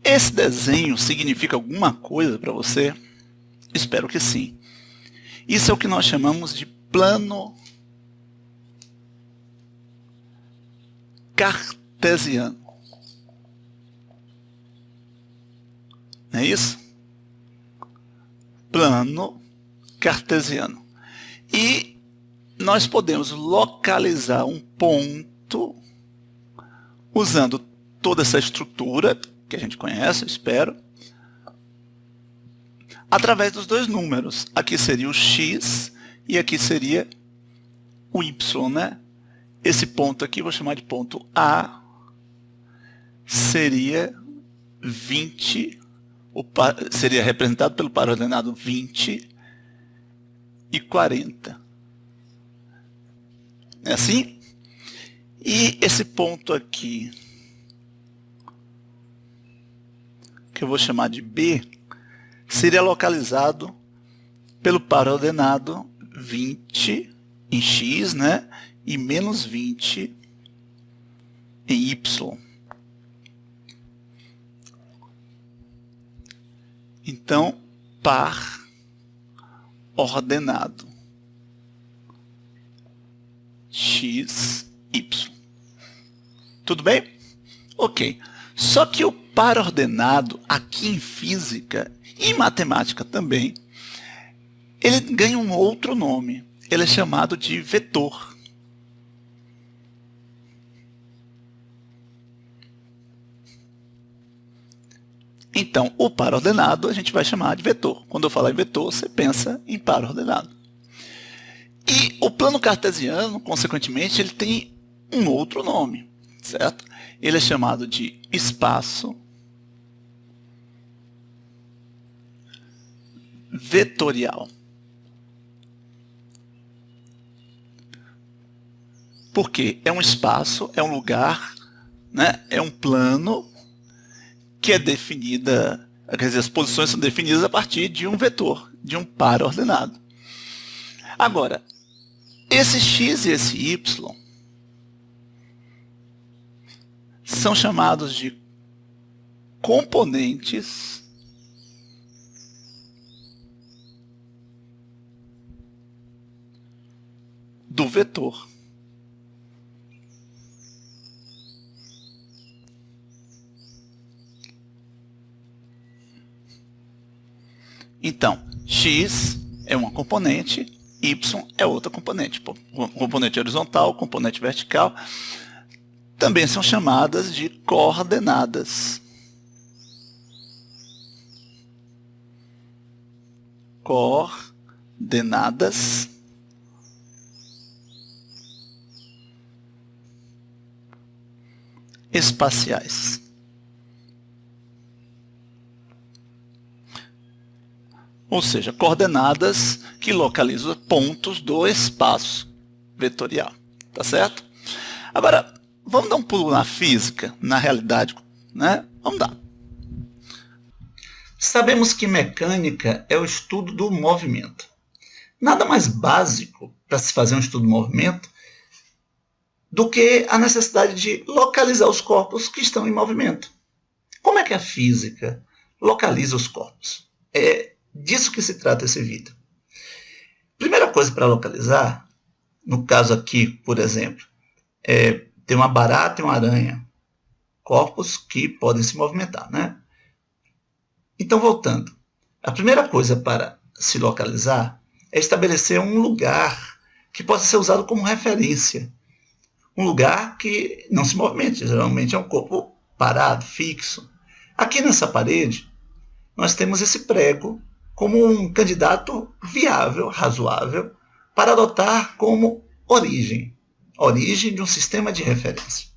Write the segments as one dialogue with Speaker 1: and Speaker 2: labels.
Speaker 1: Esse desenho significa alguma coisa para você? Espero que sim. Isso é o que nós chamamos de plano cartesiano. Não é isso? Plano cartesiano. E nós podemos localizar um ponto usando toda essa estrutura que a gente conhece, espero, através dos dois números. Aqui seria o x e aqui seria o y, né? Esse ponto aqui, vou chamar de ponto A, seria 20, seria representado pelo par ordenado 20 e 40. É assim? E esse ponto aqui, que eu vou chamar de B, seria localizado pelo par ordenado 20 em x, né? E menos 20 em y. Então, par ordenado x, y. Tudo bem? Ok. Só que o par ordenado, aqui em física e em matemática também, ele ganha um outro nome. Ele é chamado de vetor. Então, o par ordenado a gente vai chamar de vetor. Quando eu falar em vetor, você pensa em par ordenado. E o plano cartesiano, consequentemente, ele tem um outro nome, certo? Ele é chamado de espaço vetorial. Porque é um espaço, é um lugar, né? É um plano que é definida, quer dizer, as posições são definidas a partir de um vetor, de um par ordenado. Agora, esse x e esse y são chamados de componentes do vetor. Então, x é uma componente, y é outra componente. Componente horizontal, componente vertical, também são chamadas de coordenadas. Coordenadas espaciais. Ou seja, coordenadas que localizam pontos do espaço vetorial. Tá certo? Agora, vamos dar um pulo na física, na realidade, né? Vamos dar. Sabemos que mecânica é o estudo do movimento. Nada mais básico para se fazer um estudo do movimento do que a necessidade de localizar os corpos que estão em movimento. Como é que a física localiza os corpos? É disso que se trata esse vídeo. Primeira coisa para localizar, no caso aqui, por exemplo, tem uma barata e uma aranha, corpos que podem se movimentar, né? Então, voltando, a primeira coisa para se localizar é estabelecer um lugar que possa ser usado como referência. Um lugar que não se movimente, geralmente é um corpo parado, fixo. Aqui nessa parede, nós temos esse prego como um candidato viável, razoável, para adotar como origem de um sistema de referência.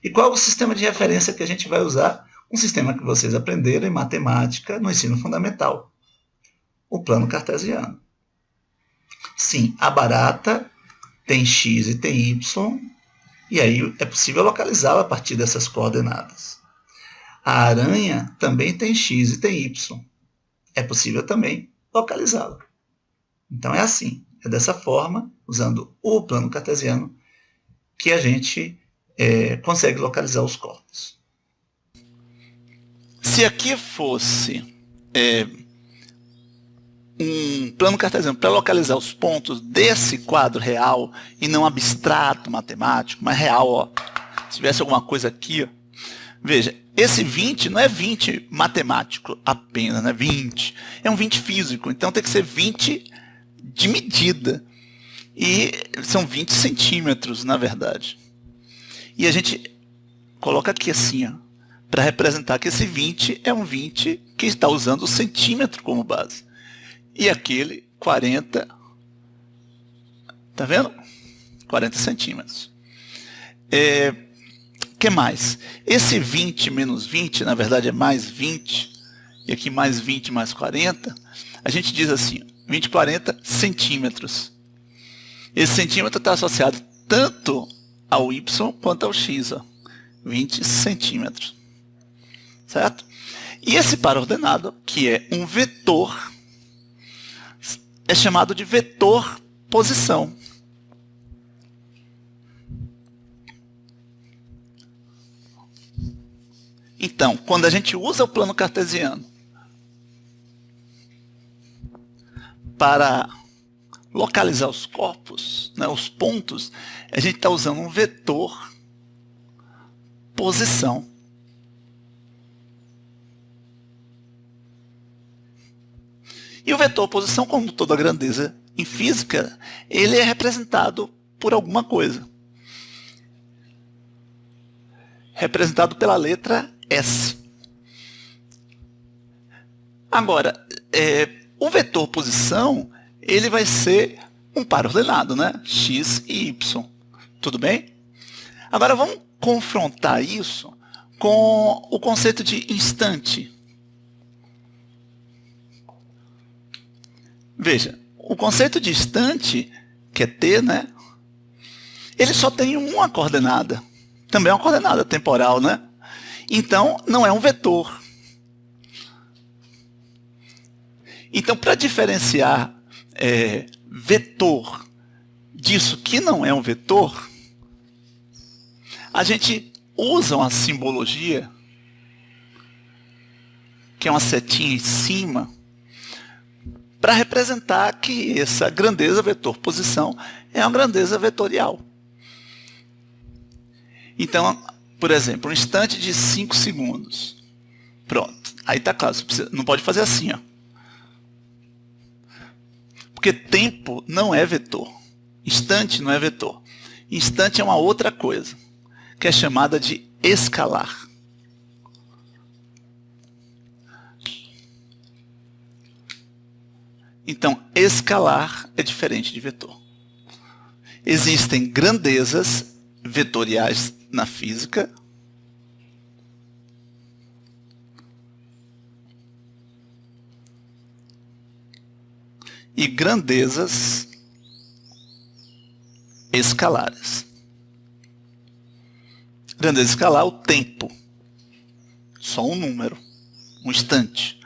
Speaker 1: E qual é o sistema de referência que a gente vai usar? Um sistema que vocês aprenderam em matemática no ensino fundamental, o plano cartesiano. Sim, a barata tem x e tem y, e aí é possível localizá-la a partir dessas coordenadas. A aranha também tem x e tem y. É possível também localizá-la. Então é assim, é dessa forma, usando o plano cartesiano, que a gente consegue localizar os corpos. Se aqui fosse um plano cartesiano para localizar os pontos desse quadro real, e não abstrato matemático, mas real, ó. Se tivesse alguma coisa aqui, ó. Veja, esse 20 não é 20 matemático apenas, né? 20. É um 20 físico, então tem que ser 20 de medida. E são 20 centímetros, na verdade. E a gente coloca aqui assim, ó, para representar que esse 20 é um 20 que está usando o centímetro como base. E aquele 40, tá vendo? 40 centímetros. Que mais? Esse 20 menos 20, na verdade é mais 20, e aqui mais 20 mais 40, a gente diz assim, 20, 40 centímetros. Esse centímetro está associado tanto ao y quanto ao x, ó, 20 centímetros. Certo? E esse par ordenado, que é um vetor, é chamado de vetor posição. Então, quando a gente usa o plano cartesiano para localizar os corpos, né, os pontos, a gente está usando um vetor posição. E o vetor posição, como toda grandeza em física, ele é representado por alguma coisa. Representado pela letra S. Agora, o vetor posição, ele vai ser um par ordenado, né? X e Y. Tudo bem? Agora vamos confrontar isso com o conceito de instante. Veja, o conceito de instante, que é t, né? Ele só tem uma coordenada. Também é uma coordenada temporal, né? Então, não é um vetor. Então, para diferenciar vetor disso que não é um vetor, a gente usa uma simbologia, que é uma setinha em cima, para representar que essa grandeza vetor posição é uma grandeza vetorial. Então, por exemplo, um instante de 5 segundos. Pronto. Aí está claro, você não pode fazer assim, ó. Porque tempo não é vetor. Instante não é vetor. Instante é uma outra coisa, que é chamada de escalar. Então, escalar é diferente de vetor. Existem grandezas vetoriais na física e grandezas escalares. Grandeza escalar, o tempo. Só um número, um instante.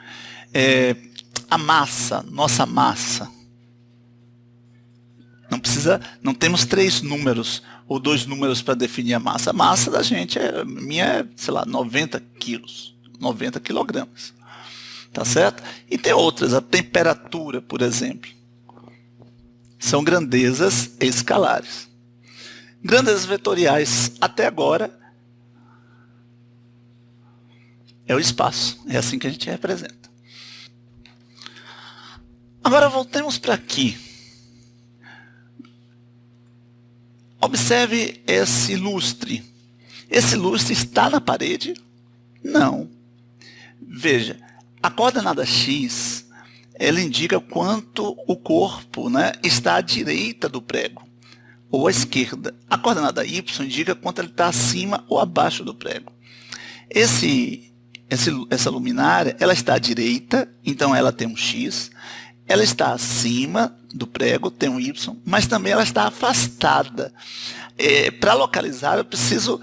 Speaker 1: A massa, nossa massa. Não temos 3 números ou 2 números para definir a massa. A massa da gente, minha é, sei lá, 90 quilos, 90 quilogramas. Tá certo? E tem outras, a temperatura, por exemplo. São grandezas escalares. Grandezas vetoriais, até agora, é o espaço. É assim que a gente representa. Agora voltemos para aqui. Observe esse lustre. Esse lustre está na parede? Não. Veja, a coordenada x, ela indica quanto o corpo, né, está à direita do prego, ou à esquerda. A coordenada y indica quanto ele está acima ou abaixo do prego. Essa luminária, ela está à direita, então ela tem um x. Ela está acima do prego, tem um y, mas também ela está afastada. Para localizar, eu preciso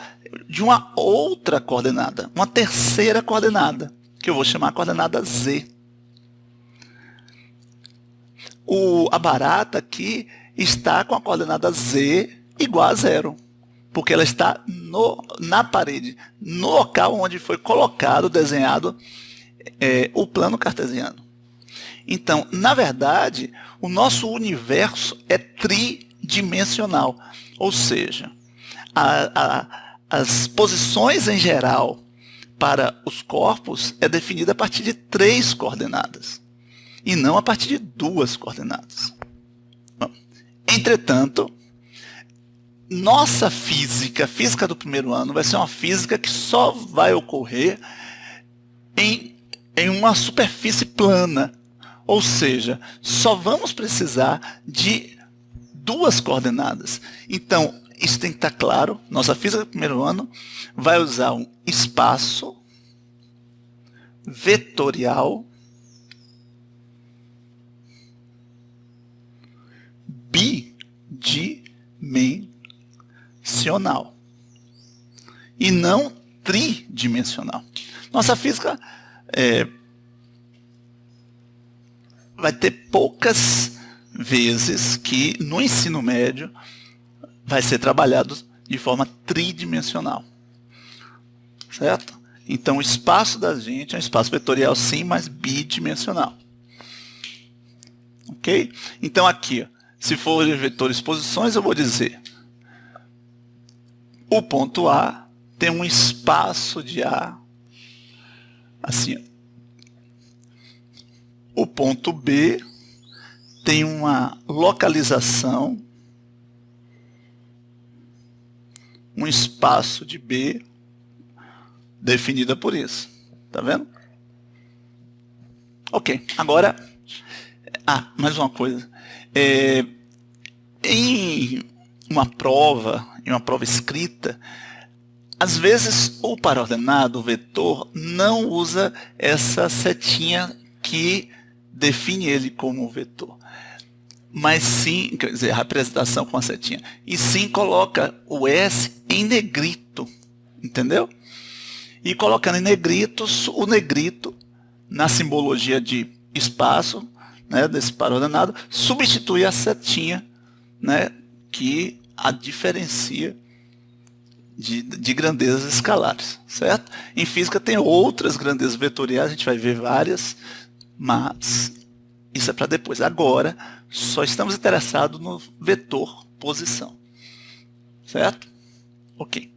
Speaker 1: de uma outra coordenada, uma terceira coordenada, que eu vou chamar a coordenada z. A barata aqui está com a coordenada z igual a 0. porque ela está na parede, no local onde foi colocado, desenhado o plano cartesiano. Então, na verdade, o nosso universo é tridimensional, ou seja, as posições em geral para os corpos é definida a partir de 3 coordenadas, e não a partir de 2 coordenadas. Entretanto, nossa física, a física do primeiro ano, vai ser uma física que só vai ocorrer em uma superfície plana. Ou seja, só vamos precisar de 2 coordenadas. Então, isso tem que estar claro. Nossa física do primeiro ano vai usar um espaço vetorial bidimensional e não tridimensional. Nossa física vai ter poucas vezes que no ensino médio vai ser trabalhado de forma tridimensional, certo? Então o espaço da gente é um espaço vetorial sim, mas bidimensional. Ok? Então aqui, se for vetores posições, eu vou dizer o ponto A tem um espaço de A assim. O ponto B tem uma localização, um espaço de B definida por isso. Tá vendo? Ok. Agora, mais uma coisa. Em uma prova escrita, às vezes o paraordenado, o vetor, não usa essa setinha que define ele como vetor, mas sim, quer dizer, a representação com a setinha, e sim coloca o S em negrito, entendeu? E colocando em negritos, o negrito, na simbologia de espaço, né, desse paraordenado, substitui a setinha, né, que a diferencia de grandezas escalares, certo? Em física tem outras grandezas vetoriais, a gente vai ver várias, mas isso é para depois. Agora, só estamos interessados no vetor posição. Certo? Ok.